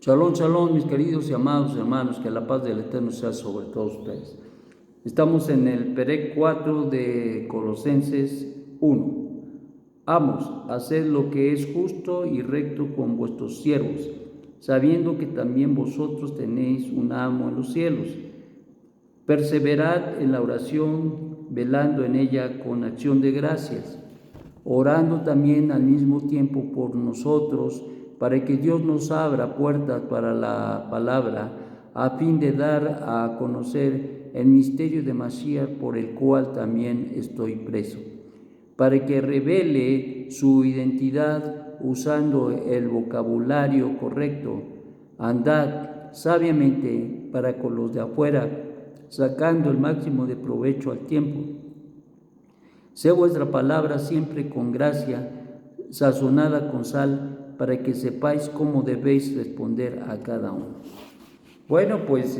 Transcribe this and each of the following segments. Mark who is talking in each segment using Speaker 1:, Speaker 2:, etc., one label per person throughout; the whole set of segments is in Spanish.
Speaker 1: Shalom, shalom, mis queridos y amados hermanos, que la paz del Eterno sea sobre todos ustedes. Estamos en el Perec 4 de Colosenses 1. Amos, haced lo que es justo y recto con vuestros siervos, sabiendo que también vosotros tenéis un amo en los cielos. Perseverad en la oración, velando en ella con acción de gracias, orando también al mismo tiempo por nosotros, para que Dios nos abra puertas para la palabra, a fin de dar a conocer el misterio de Mashiach, por el cual también estoy preso, para que revele su identidad usando el vocabulario correcto. Andad sabiamente para con los de afuera, sacando el máximo de provecho al tiempo. Sé vuestra palabra siempre con gracia, sazonada con sal, para que sepáis cómo debéis responder a cada uno. Bueno, pues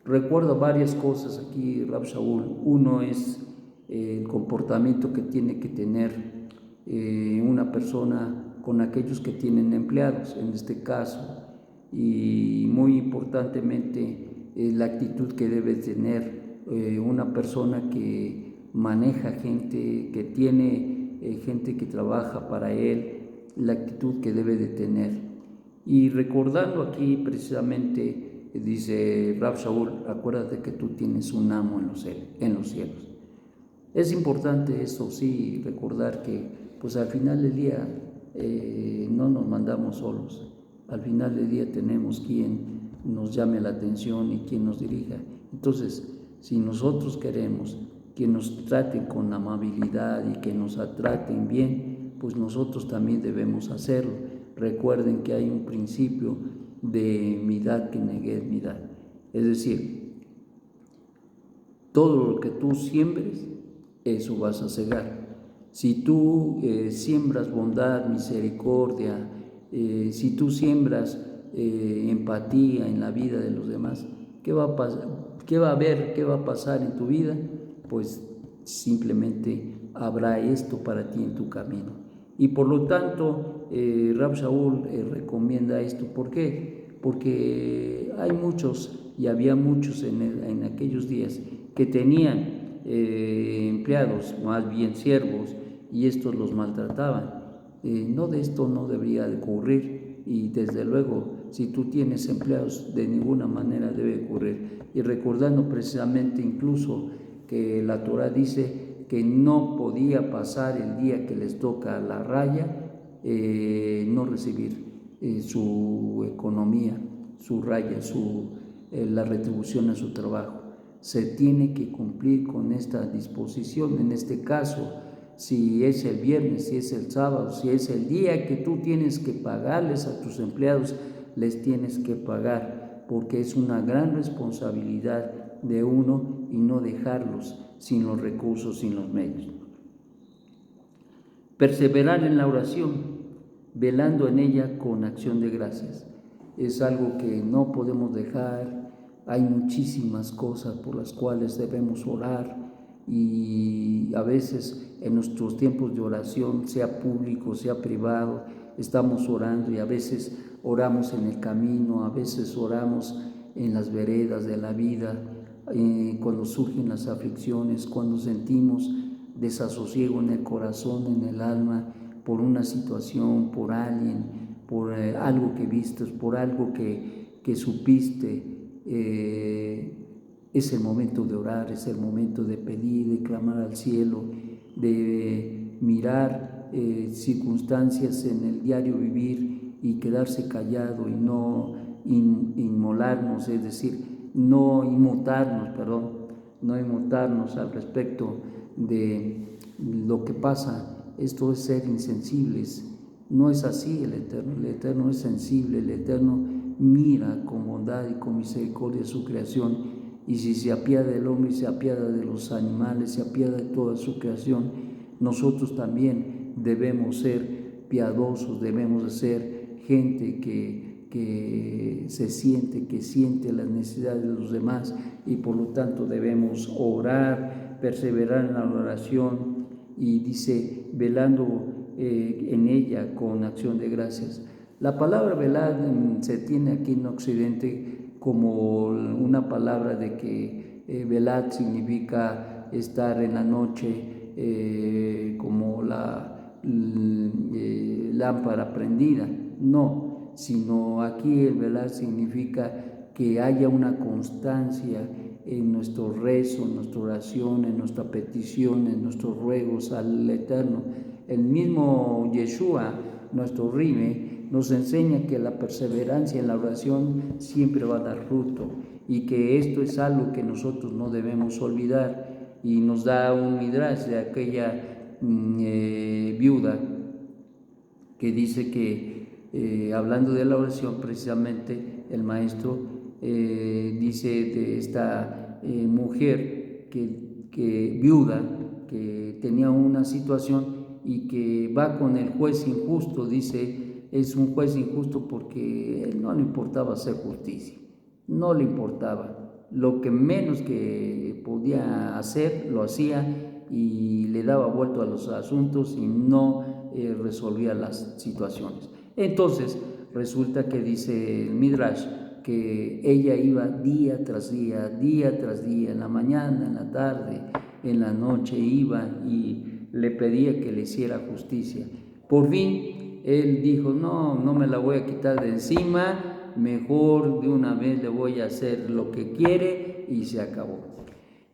Speaker 1: recuerdo varias cosas aquí, Rab Shaul. Uno es el comportamiento que tiene que tener una persona con aquellos que tienen empleados, en este caso, y muy importantemente la actitud que debe tener una persona que maneja gente, que tiene gente que trabaja para él, la actitud que debe de tener. Y recordando aquí precisamente, dice Rab Shaul, acuérdate que tú tienes un amo en los cielos. Es importante eso, sí, recordar que pues al final del día no nos mandamos solos. Al final del día tenemos quien nos llame la atención y quien nos dirija. Entonces, si nosotros queremos que nos traten con amabilidad y que nos traten bien, pues nosotros también debemos hacerlo. Recuerden que hay un principio de midad que negué midad. Es decir, todo lo que tú siembres, eso vas a cegar. Si tú siembras bondad, misericordia, si tú siembras empatía en la vida de los demás, ¿qué va a pasar? ¿Qué va a haber? ¿Qué va a pasar en tu vida? Pues simplemente habrá esto para ti en tu camino. Y por lo tanto, Rab Shaul recomienda esto. ¿Por qué? Porque hay muchos, y había muchos en aquellos días, que tenían empleados, más bien siervos, y estos los maltrataban. No, de esto no debería de ocurrir, y desde luego, si tú tienes empleados, de ninguna manera debe ocurrir. Y recordando precisamente incluso que la Torah dice que no podía pasar el día que les toca la raya, no recibir su economía, su raya, la retribución a su trabajo. Se tiene que cumplir con esta disposición. En este caso, si es el viernes, si es el sábado, si es el día que tú tienes que pagarles a tus empleados, les tienes que pagar, porque es una gran responsabilidad de uno y no dejarlos sin los recursos, sin los medios. Perseverar en la oración, velando en ella con acción de gracias. Es algo que no podemos dejar. Hay muchísimas cosas por las cuales debemos orar, y a veces en nuestros tiempos de oración, sea público, sea privado, estamos orando, y a veces oramos en el camino, a veces oramos en las veredas de la vida, cuando surgen las aflicciones, cuando sentimos desasosiego en el corazón, en el alma, por una situación, por alguien, por algo que vistes, por algo que supiste. Es el momento de orar, es el momento de pedir, de clamar al cielo, de mirar circunstancias en el diario vivir y quedarse callado y no inmolarnos, es decir, no inmutarnos al respecto de lo que pasa. Esto es ser insensibles. No es así el Eterno es sensible, el Eterno mira con bondad y con misericordia su creación, y si se apiada del hombre y se apiada de los animales, se apiada de toda su creación, nosotros también debemos ser piadosos, debemos de ser gente que siente las necesidades de los demás, y por lo tanto debemos orar, perseverar en la oración, y dice, velando en ella con acción de gracias. La palabra velar se tiene aquí en Occidente como una palabra de que velar significa estar en la noche como la lámpara prendida. No, sino aquí el velar significa que haya una constancia en nuestro rezo, en nuestra oración, en nuestra petición, en nuestros ruegos al Eterno. El mismo Yeshua, nuestro Rime, nos enseña que la perseverancia en la oración siempre va a dar fruto y que esto es algo que nosotros no debemos olvidar. Y nos da un midrash de aquella viuda que dice que, hablando de la oración, precisamente el maestro dice de esta mujer que viuda, que tenía una situación y que va con el juez injusto. Dice, es un juez injusto porque él no le importaba hacer justicia, no le importaba. Lo que menos que podía hacer, lo hacía y le daba vuelto a los asuntos y no resolvía las situaciones. Entonces, resulta que dice el Midrash que ella iba día tras día, en la mañana, en la tarde, en la noche, iba y le pedía que le hiciera justicia. Por fin, él dijo, no me la voy a quitar de encima, mejor de una vez le voy a hacer lo que quiere y se acabó.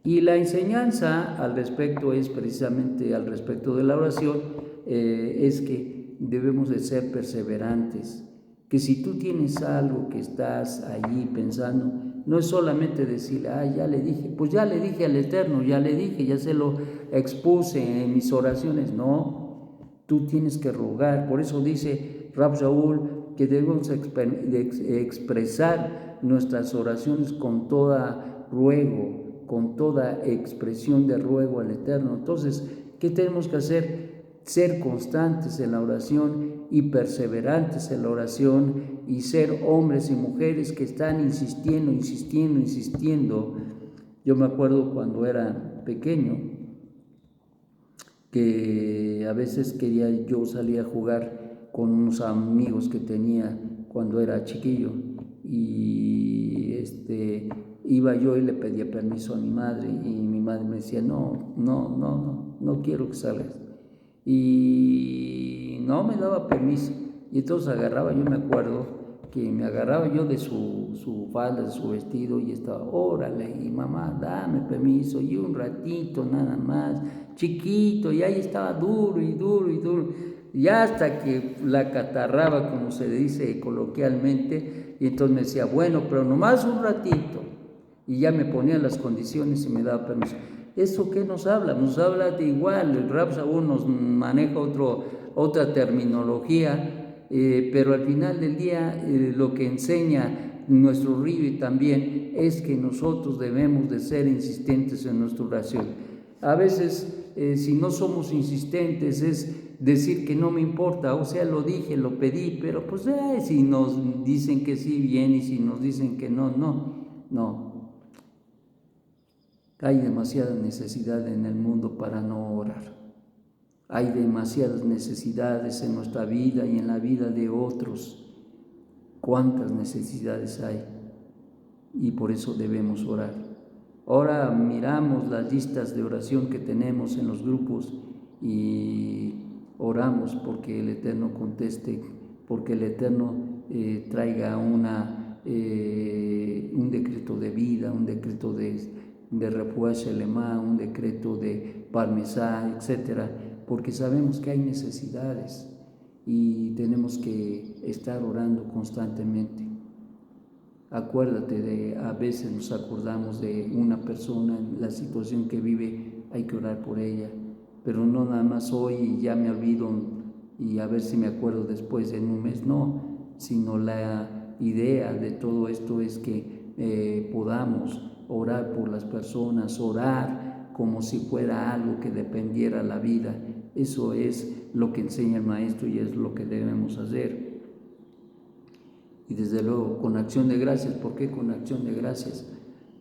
Speaker 1: Y la enseñanza al respecto es precisamente al respecto de la oración, es que debemos de ser perseverantes, que si tú tienes algo que estás allí pensando, no es solamente decirle, ya le dije, pues ya le dije al Eterno, ya le dije, ya se lo expuse en mis oraciones. No, tú tienes que rogar. Por eso dice Rab Shaul que debemos expresar nuestras oraciones con toda ruego, con toda expresión de ruego al Eterno. Entonces, ¿qué tenemos que hacer? Ser constantes en la oración y perseverantes en la oración y ser hombres y mujeres que están insistiendo. Yo me acuerdo cuando era pequeño que a veces quería yo salir a jugar con unos amigos que tenía cuando era chiquillo y iba yo y le pedía permiso a mi madre y mi madre me decía, no quiero que salgas. Y no me daba permiso. Y entonces yo me acuerdo que me agarraba yo de su falda, de su vestido y estaba, órale, y mamá, dame permiso, y un ratito nada más, chiquito, y ahí estaba duro, y hasta que la catarraba, como se dice coloquialmente, y entonces me decía, bueno, pero nomás un ratito, y ya me ponía las condiciones y me daba permiso. ¿Eso qué nos habla? Nos habla de igual, el Rab Shaul nos maneja otra terminología, pero al final del día lo que enseña nuestro Ribi también es que nosotros debemos de ser insistentes en nuestra oración. A veces, si no somos insistentes, es decir que no me importa, o sea, lo dije, lo pedí, pero pues si nos dicen que sí, bien, y si nos dicen que no. Hay demasiada necesidad en el mundo para no orar. Hay demasiadas necesidades en nuestra vida y en la vida de otros. ¿Cuántas necesidades hay? Y por eso debemos orar. Ahora miramos las listas de oración que tenemos en los grupos y oramos porque el Eterno conteste, porque el Eterno traiga un decreto de vida, un decreto de refuah shelema, un decreto de parmesá, etc. Porque sabemos que hay necesidades y tenemos que estar orando constantemente. Acuérdate a veces nos acordamos de una persona, en la situación que vive, hay que orar por ella, pero no nada más hoy y ya me olvido y a ver si me acuerdo después en un mes, no, sino la idea de todo esto es que podamos orar por las personas, orar como si fuera algo que dependiera la vida. Eso es lo que enseña el maestro y es lo que debemos hacer. Y desde luego con acción de gracias. ¿Por qué con acción de gracias?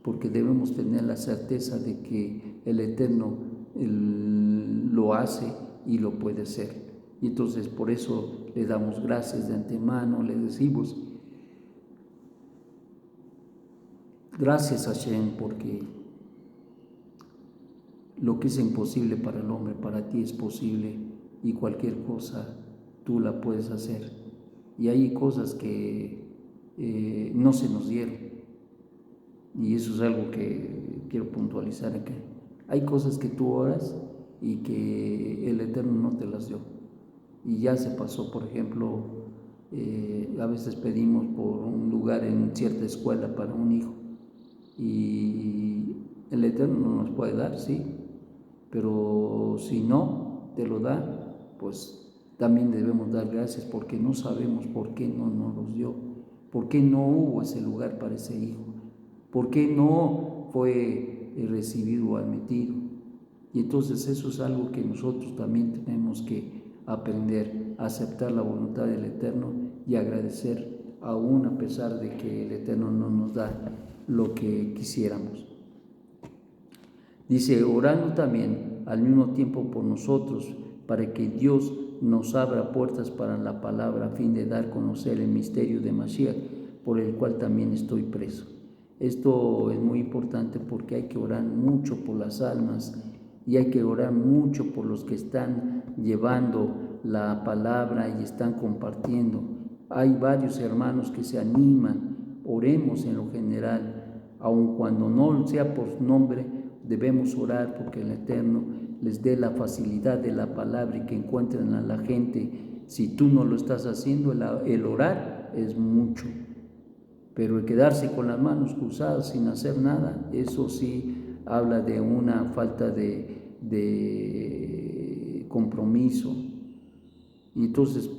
Speaker 1: Porque debemos tener la certeza de que el Eterno lo hace y lo puede hacer. Y entonces por eso le damos gracias de antemano, le decimos gracias a Hashem, porque lo que es imposible para el hombre, para ti es posible, y cualquier cosa tú la puedes hacer. Y hay cosas que no se nos dieron, y eso es algo que quiero puntualizar acá. Hay cosas que tú oras y que el Eterno no te las dio, y ya se pasó. Por ejemplo, a veces pedimos por un lugar en cierta escuela para un hijo, y el Eterno no nos puede dar, sí, pero si no te lo da, pues también debemos dar gracias, porque no sabemos por qué no nos los dio, por qué no hubo ese lugar para ese hijo, por qué no fue recibido o admitido. Y entonces eso es algo que nosotros también tenemos que aprender, a aceptar la voluntad del Eterno y agradecer, aún a pesar de que el Eterno no nos da lo que quisiéramos. Dice, orando también al mismo tiempo por nosotros, para que Dios nos abra puertas para la palabra, a fin de dar a conocer el misterio de Mashiach, por el cual también estoy preso. Esto es muy importante, porque hay que orar mucho por las almas, y hay que orar mucho por los que están llevando la palabra y están compartiendo. Hay varios hermanos que se animan. Oremos en lo general, aun cuando no sea por nombre, debemos orar porque el Eterno les dé la facilidad de la palabra y que encuentren a la gente. Si tú no lo estás haciendo, el orar es mucho, pero el quedarse con las manos cruzadas sin hacer nada, eso sí habla de una falta de compromiso. Y entonces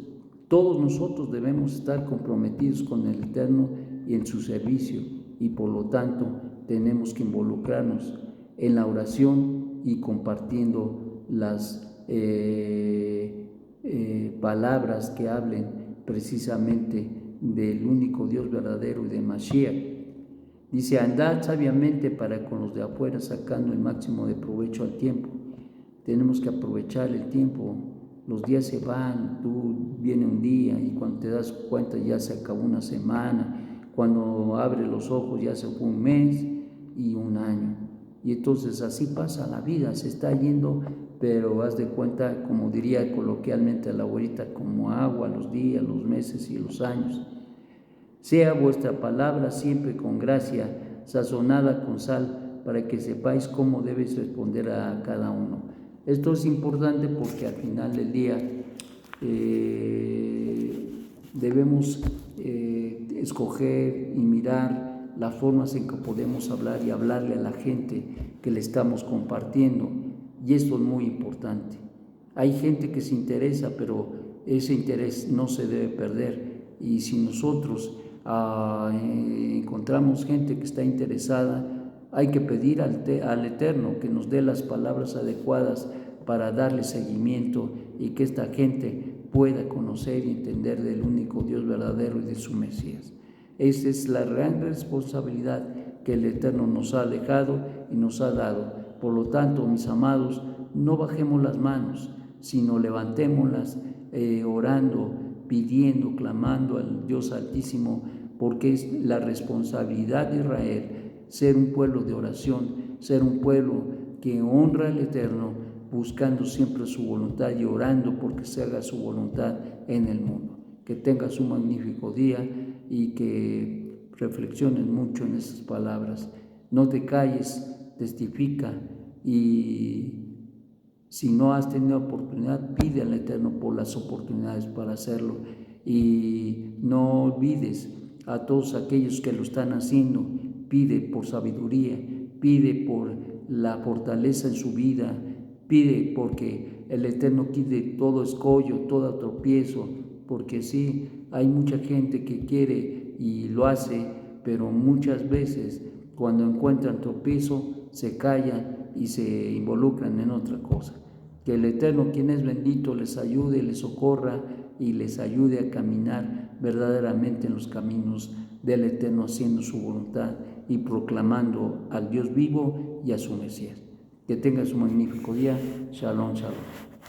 Speaker 1: todos nosotros debemos estar comprometidos con el Eterno y en su servicio, y por lo tanto tenemos que involucrarnos en la oración y compartiendo las palabras que hablen precisamente del único Dios verdadero y de Mashiach. Dice, andad sabiamente para con los de afuera, sacando el máximo de provecho al tiempo. Tenemos que aprovechar el tiempo. Los días se van, viene un día y cuando te das cuenta ya se acabó una semana, cuando abres los ojos ya se fue un mes y un año. Y entonces así pasa la vida, se está yendo, pero haz de cuenta, como diría coloquialmente la abuelita, como agua, los días, los meses y los años. Sea vuestra palabra siempre con gracia, sazonada con sal, para que sepáis cómo debéis responder a cada uno. Esto es importante porque al final del día debemos escoger y mirar las formas en que podemos hablar y hablarle a la gente que le estamos compartiendo, y esto es muy importante. Hay gente que se interesa, pero ese interés no se debe perder, y si nosotros encontramos gente que está interesada, hay que pedir al Eterno que nos dé las palabras adecuadas para darle seguimiento, y que esta gente pueda conocer y entender del único Dios verdadero y de su Mesías. Esa es la gran responsabilidad que el Eterno nos ha dejado y nos ha dado. Por lo tanto, mis amados, no bajemos las manos, sino levantémoslas orando, pidiendo, clamando al Dios Altísimo, porque es la responsabilidad de Israel ser un pueblo de oración, ser un pueblo que honra al Eterno, buscando siempre su voluntad y orando porque se haga su voluntad en el mundo. Que tengas un magnífico día y que reflexiones mucho en esas palabras. No te calles, testifica, y si no has tenido oportunidad, pide al Eterno por las oportunidades para hacerlo, y no olvides a todos aquellos que lo están haciendo. Pide por sabiduría, pide por la fortaleza en su vida, pide porque el Eterno quite todo escollo, todo tropiezo, porque sí, hay mucha gente que quiere y lo hace, pero muchas veces cuando encuentran tropiezo se callan y se involucran en otra cosa. Que el Eterno, quien es bendito, les ayude, les socorra y les ayude a caminar verdaderamente en los caminos del Eterno, haciendo su voluntad y proclamando al Dios vivo y a su Mesías. Que tengas un magnífico día. Shalom, shalom.